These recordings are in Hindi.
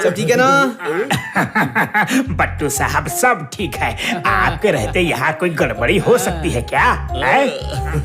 सब ठीक है ना? बट्टू साहब सब ठीक है। आपके रहते यहाँ कोई गड़बड़ी हो सकती है क्या?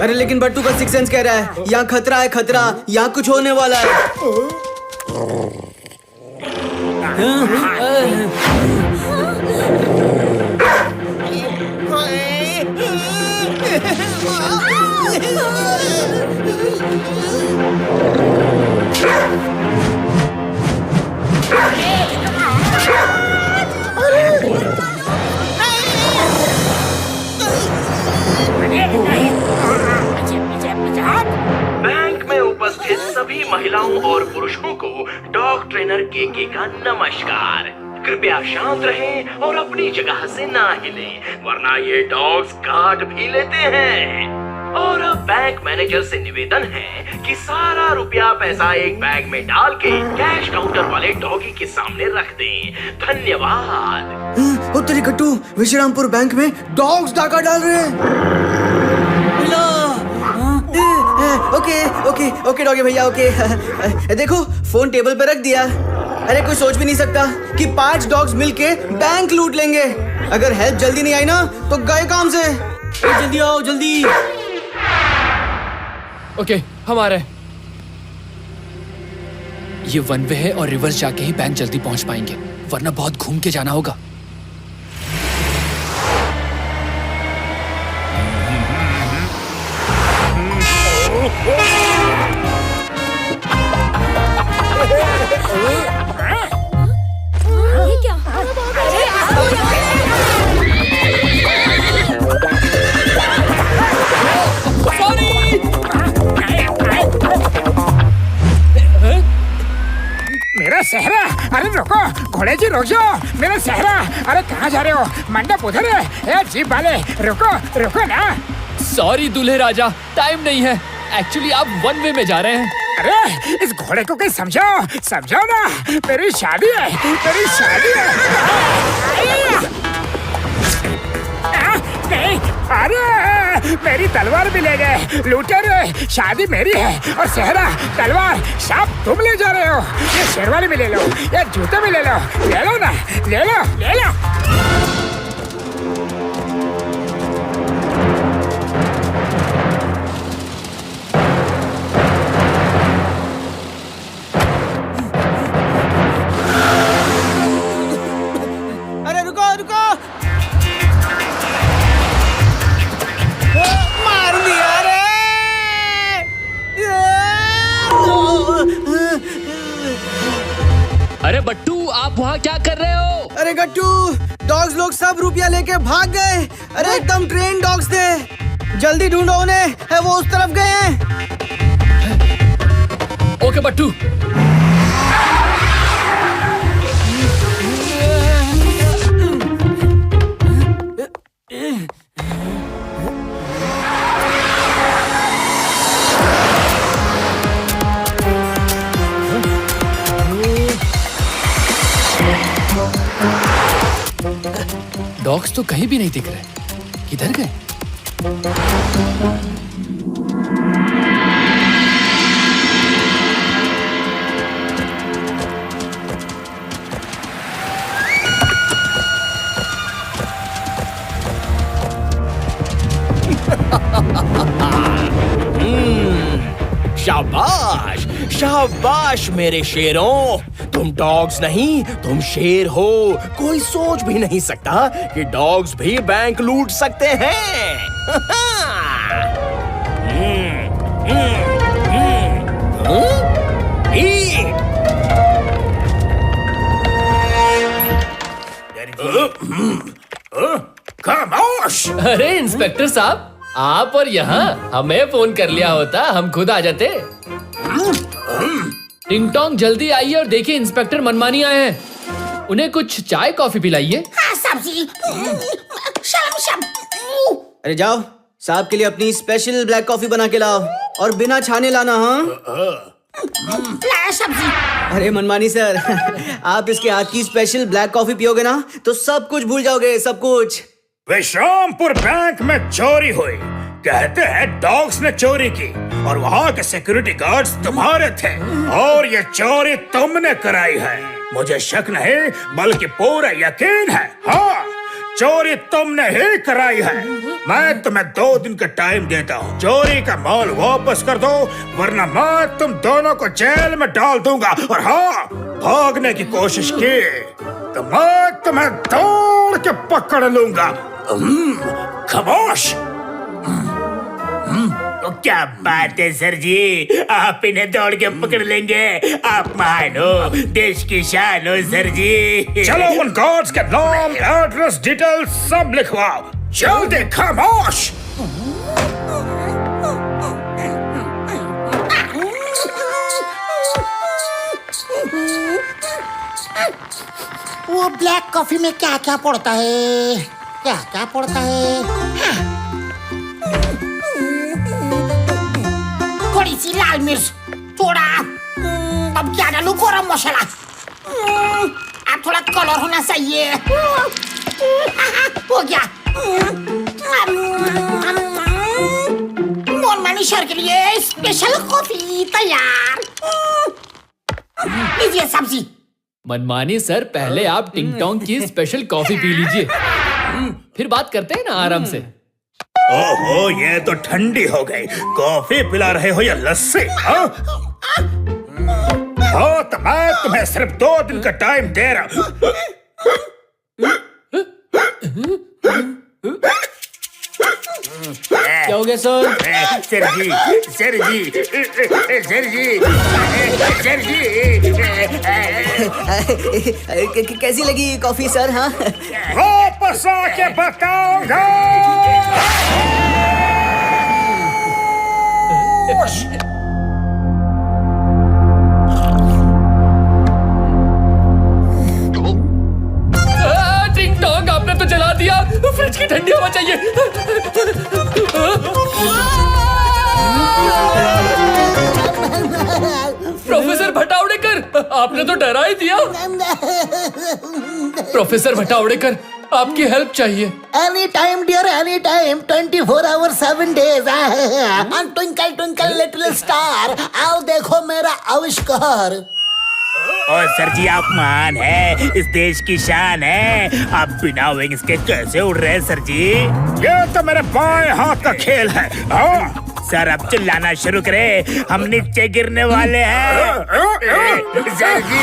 अरे लेकिन बट्टू का सिक्स सेंस कह रहा है यहाँ खतरा है, खतरा, यहाँ कुछ होने वाला है। बैंक में उपस्थित सभी महिलाओं और पुरुषों को डॉग ट्रेनर केके का नमस्कार। कृपया शांत रहें और अपनी जगह से ना हिलें, वरना ये डॉग्स काट भी लेते हैं। और अब बैंक मैनेजर से निवेदन है कि सारा रुपया पैसा एक बैग में डाल के कैश काउंटर वाले डॉगी के सामने रख दें। धन्यवाद। उत्तरी कट्टू, विश्रामपुर बैंक में डॉग्स डाका डाल रहे हैं। ओके ओके ओके डॉगी भैया, ओके। देखो फोन टेबल पे रख दिया। अरे कोई सोच भी नहीं सकता कि 5 डॉग्स मिलके बैंक लूट लेंगे। अगर हेल्प जल्दी नहीं आई ना तो गए काम से। जल्दी आओ जल्दी। ओके हम आ रहे हैं। ये वन वे है और रिवर्स जाके ही बैंक जल्दी पहुंच पाएंगे, वरना बहुत घूम के जाना होगा। ये क्या? मेरा सहरा, अरे रुको घोड़े जी, रुक जाओ। मेरा सहरा, अरे कहाँ जा रहे हो? मंडप उधर है। जीप वाले रुको रुको ना। सॉरी दूल्हे राजा, टाइम नहीं है। एक्चुअली आप वन वे में जा रहे हैं। अरे इस घोड़े को कहीं समझाओ, समझाओ ना। मेरी शादी है, मेरी शादी है। नहीं, अरे मेरी तलवार भी ले गए लूटर। शादी मेरी है और सहरा, तलवार, सांप तुम ले जा रहे हो। ये शेरवानी भी ले लो, ये जूते भी ले लो। ले लो ना, ले लो ले लो। अरे रुको रुको, मार दिया रे। अरे बट्टू, आप वहाँ क्या कर रहे हो? अरे गट्टू, डॉग्स लोग सब रुपया लेके भाग गए। अरे एकदम ट्रेन डॉग्स थे, जल्दी ढूंढो उन्हें, है वो उस तरफ गए हैं। ओके बट्टू। डॉग्स तो कहीं भी नहीं दिख रहे, किधर गए? शाबाश शाबाश मेरे शेरों, तुम डॉग्स नहीं, तुम शेर हो। कोई सोच भी नहीं सकता कि डॉग्स भी बैंक लूट सकते हैं। खामोश। अरे इंस्पेक्टर साहब, आप और यहाँ हमें फोन कर लिया होता, हम खुद आ जाते। टिंग टोंग जल्दी आइए और देखिए इंस्पेक्टर मनमानी आए हैं। उन्हें कुछ चाय कॉफी पिलाइए। हाँ सब्जी। अरे जाओ, साहब के लिए अपनी स्पेशल ब्लैक कॉफी बना के लाओ और बिना छाने लाना। हाँ लाया सब्जी। अरे मनमानी सर, आप इसके हाथ की स्पेशल ब्लैक कॉफी पियोगे ना तो सब कुछ भूल जाओगे, सब कुछ। विश्रामपुर बैंक में चोरी हुई, कहते हैं डॉग्स ने चोरी की और वहाँ के सिक्योरिटी गार्ड्स तुम्हारे थे और ये चोरी तुमने कराई है। मुझे शक नहीं बल्कि पूरा यकीन है। हाँ, चोरी तुमने ही कराई है। मैं तुम्हें 2 दिन का टाइम देता हूँ। चोरी का माल वापस कर दो, वरना मैं तुम दोनों को जेल में डाल दूंगा। और हाँ, भागने की कोशिश की तो मैं तुम्हें दौड़ के पकड़ लूंगा। खामोश। तो क्या बात है सर जी, आप इन्हें दौड़ के पकड़ लेंगे। आप महान हो, देश की शान हो सर जी। चलो उन गार्ड्स के नाम, एड्रेस, डिटेल सब लिखवाओ। जल्दी। खामोश। वो ब्लैक कॉफी में क्या क्या पड़ता है? क्या क्या पड़ता है? हाँ। थोड़ी सी लाल मिर्च, थोड़ा अब क्या डालूं? गरम मसाला। अब थोड़ा कलर होना चाहिए। हो गया। मनमानी सर के लिए स्पेशल कॉफी तैयार। लीजिए सब्जी। मनमानी सर, पहले आप टिंग टोंग की स्पेशल कॉफी पी लीजिए, फिर बात करते हैं ना आराम से। ओहो, ये तो ठंडी हो गई। कॉफी पिला रहे हो या लस्सी? हाँ? तो मैं तुम्हें सिर्फ 2 दिन का टाइम दे रहा हूँ। क्या हो गया सर? सर जी, सर जी, सर जी, सर जी। कैसी लगी कॉफी सर? हाँ, वापस आके बताऊंगा। टिंग टोंग, आपने तो जला दिया। फ्रिज की ठंडी हवा चाहिए। प्रोफेसर भटावड़ेकर, आपने तो डरा ही दिया। प्रोफेसर भटावड़ेकर, आपकी हेल्प चाहिए। Any time, dear, any time. 24 hours, 7 days. And twinkle, twinkle, little star. आओ देखो मेरा आविष्कार। और सर जी, आप महान है, इस देश की शान है। आप बिना विंग्स के कैसे उड़ रहे हैं सर जी? ये तो मेरे बाएं हाथ का खेल है। सर, अब चिल्लाना शुरू करें, हम नीचे गिरने वाले हैं। सर जी।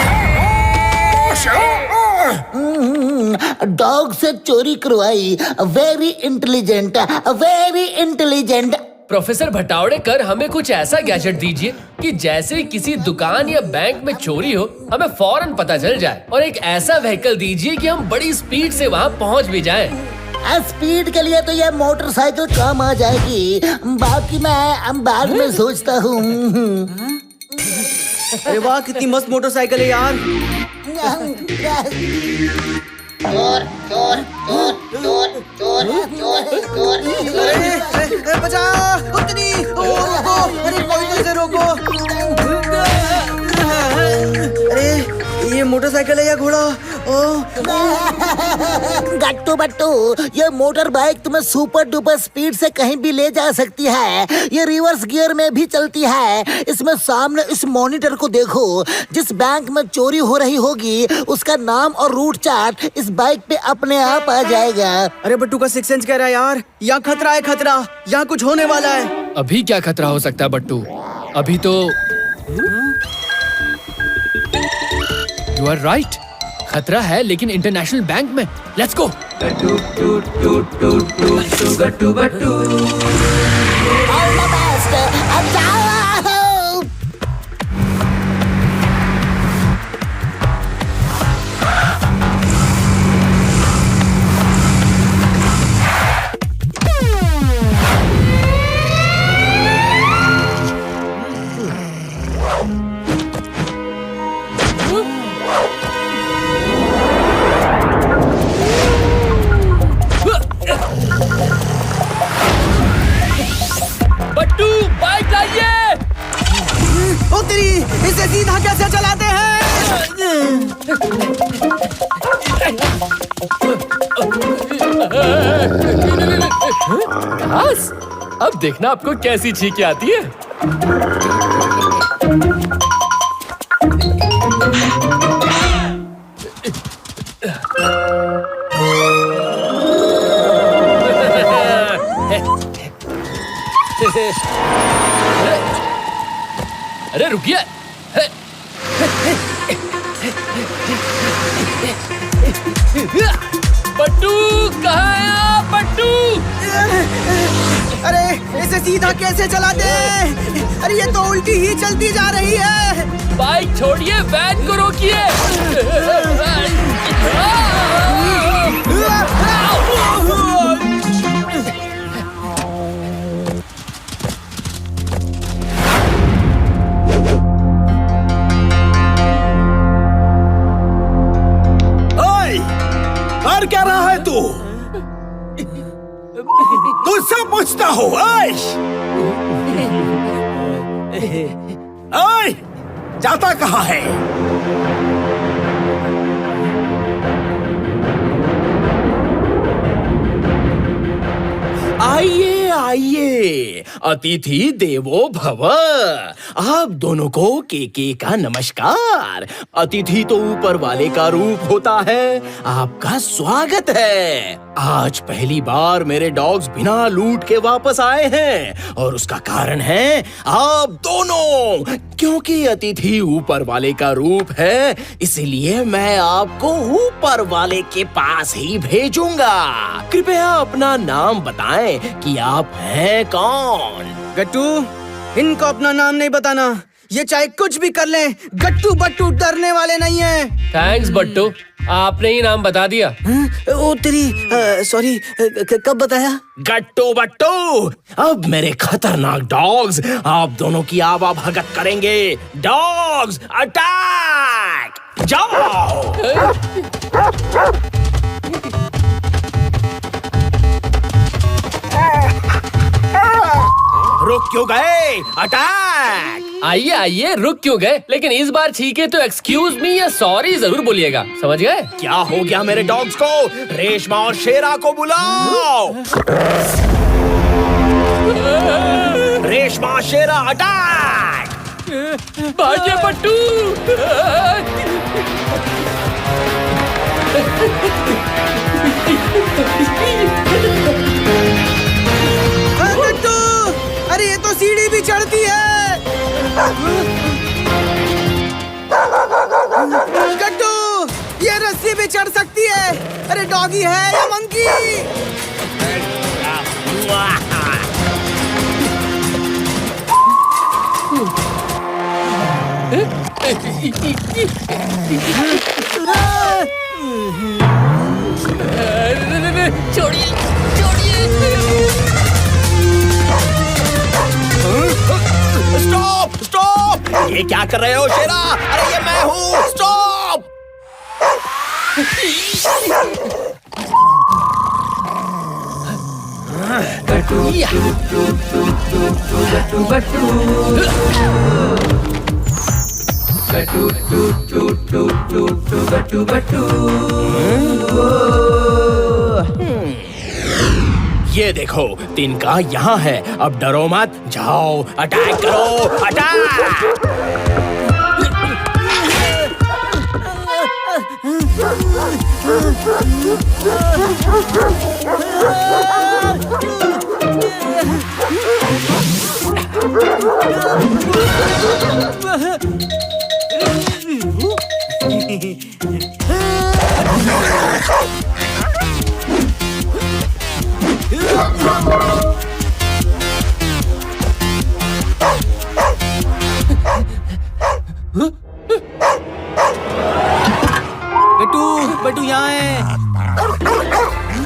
डॉग से चोरी करवाई। Very intelligent, very intelligent. Professor Bhatawdekar, हमें कुछ ऐसा गैजेट दीजिए कि जैसे ही किसी दुकान या बैंक में चोरी हो, हमें फौरन पता चल जाए। और एक ऐसा व्हीकल दीजिए कि हम बड़ी स्पीड से वहाँ पहुँच भी जाएं। स्पीड के लिए तो ये मोटरसाइकिल काम आ जाएगी, बाकी मैं बाद में सोचता हूँ। अरे वाह, कितनी मस्त मोटरसाइकिल है यार। चोर चोर चोर चोर चोर चोर चोर। अरे बचाओ, उतनी, अरे कोई तो इसे रोको। अरे ये मोटरसाइकिल है या घोड़ा? गट्टू बट्टू, ये मोटर बाइक तुम्हें सुपर डुपर स्पीड से कहीं भी ले जा सकती है। ये रिवर्स गियर में भी चलती है। इसमें सामने इस मॉनिटर को देखो। जिस बैंक में चोरी हो रही होगी उसका नाम और रूट चार्ट इस बाइक पे अपने आप आ जाएगा। अरे बट्टू का सिक्स सेंस कह रहा है यार, यहाँ खतरा है, खतरा। यहाँ कुछ होने वाला है। अभी क्या खतरा हो सकता है बट्टू? अभी तो यू आर राइट, खतरा है, लेकिन इंटरनेशनल बैंक में। Let's go. All the best, अब जाओ। बट्टू, बाइक लाइए। ओ तेरी, इसे सीधा कैसे चलाते हैं? बस, अब देखना आपको कैसी छींकें आती है। अरे रुकिए। पट्टू कहाँ है आप, पट्टू? अरे इसे सीधा कैसे चलाते हैं? अरे ये तो उल्टी ही चलती जा रही है। बाइक छोड़िए, वैन को रोकिए। और क्या रहा है तू? तुझसे पूछता हूँ। ओए, जाता कहाँ है? आइए आइए, अतिथि देवो भव। आप दोनों को केके का नमस्कार। अतिथि तो ऊपर वाले का रूप होता है। आपका स्वागत है। आज पहली बार मेरे डॉग्स बिना लूट के वापस आए हैं और उसका कारण है आप दोनों। क्योंकि अतिथि ऊपर वाले का रूप है, इसलिए मैं आपको ऊपर वाले के पास ही भेजूंगा। कृपया अपना नाम बताएं कि आप हैं कौन। गट्टू, इनको अपना नाम नहीं बताना। ये चाहे कुछ भी कर लें, गट्टू बट्टू डरने वाले नहीं हैं। थैंक्स बट्टू, आपने ही नाम बता दिया। ओ तेरी, सॉरी, कब बताया? गट्टू बट्टू, अब मेरे खतरनाक डॉग्स आप दोनों की आवाभगत करेंगे। Dogs attack! जाओ! रुक क्यों गए? अटैक! आइए आइए, रुक क्यों गए? लेकिन इस बार छीके तो एक्सक्यूज मी या सॉरी जरूर बोलिएगा, समझ गए? क्या हो गया मेरे डॉग्स को? रेशमा और शेरा को बुलाओ। रेशमा, शेरा, अटैक! भाग्य पट्टू। गट्टू, अरे ये तो सीढ़ी भी चढ़ती है। गट्टू, ये रस्सी भी चढ़ सकती है। अरे डॉगी है या मंकी? छोड़िए, छोड़िए। स्टॉप! स्टॉप! ये क्या कर रहे हो शेरा? अरे ये मैं हूँ। स्टॉप! ये देखो, तिनका यहाँ है। अब डरो मत, जाओ अटैक करो। अटैक! गट्टू, बट्टू यहाँ है।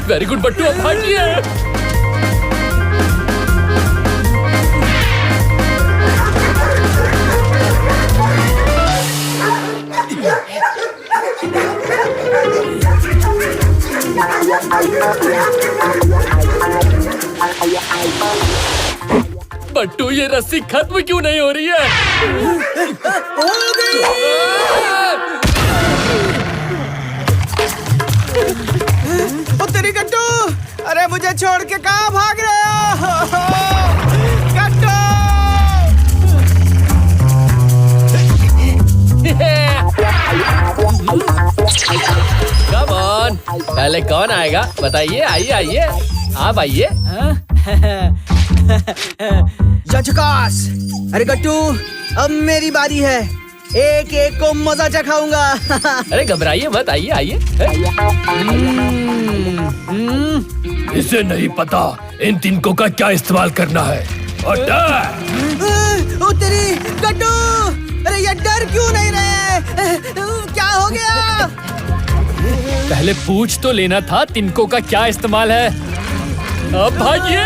वेरी गुड बट्टू, अब भागिए। बट्टू, ये रस्सी खत्म क्यों नहीं हो रही है? हो गई। ओ तेरी गट्टू, अरे मुझे छोड़ के कहाँ भाग रहे हो? गट्टू! कम ऑन, पहले कौन आएगा बताइए? आइए आइए, आप आइए। झकास। अरे गट्टू, अब मेरी बारी है। एक एक को मजा चखाऊंगा। अरे घबराइए मत, आइए आइए। इसे नहीं पता इन तिनकों का क्या इस्तेमाल करना है। और ओ तेरी गट्टू, अरे ये डर क्यों नहीं रहे? क्या हो गया? पहले पूछ तो लेना था तिनकों का क्या इस्तेमाल है। अब भागिए।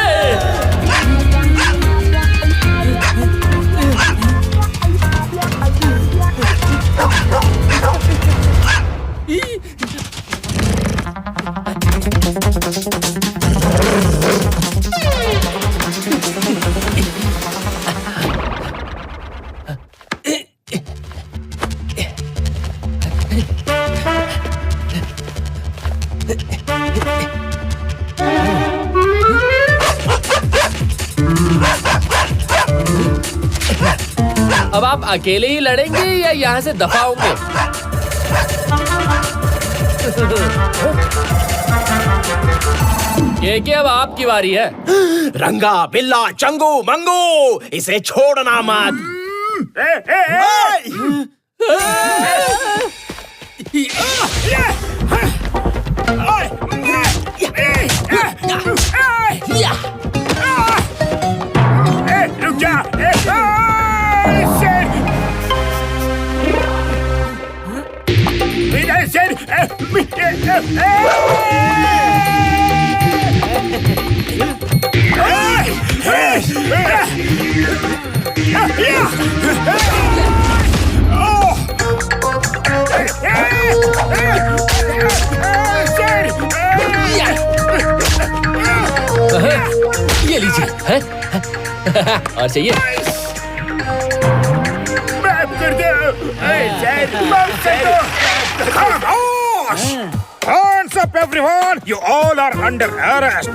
अब आप अकेले ही लड़ेंगे या यहाँ से दफा होंगे? ये अब आपकी बारी है। रंगा बिल्ला चंगू मंगू, इसे छोड़ना मत। रुक जा। ये लीजिए। हैं? और चाहिए? माफ कर दो। माफ कर दो। खामोश! Hands up, everyone! You all are under arrest.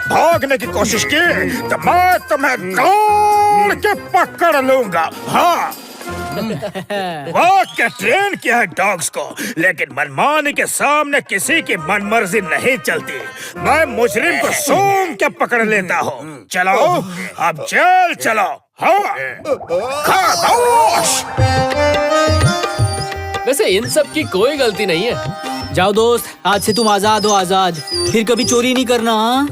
भागने की कोशिश की तो मैं तुम्हें काट के पकड़ लूंगा। हाँ, के ट्रेन किया है डॉग्स को, लेकिन मनमानी के सामने किसी की मनमर्जी नहीं चलती। मैं मुजरिम को सूंघ के पकड़ लेता हूँ। चलो अब जेल चलो। हाँ, खामोश! वैसे इन सब की कोई गलती नहीं है। जाओ दोस्त, आज से तुम आजाद हो, आजाद। फिर कभी चोरी नहीं करना। हाँ?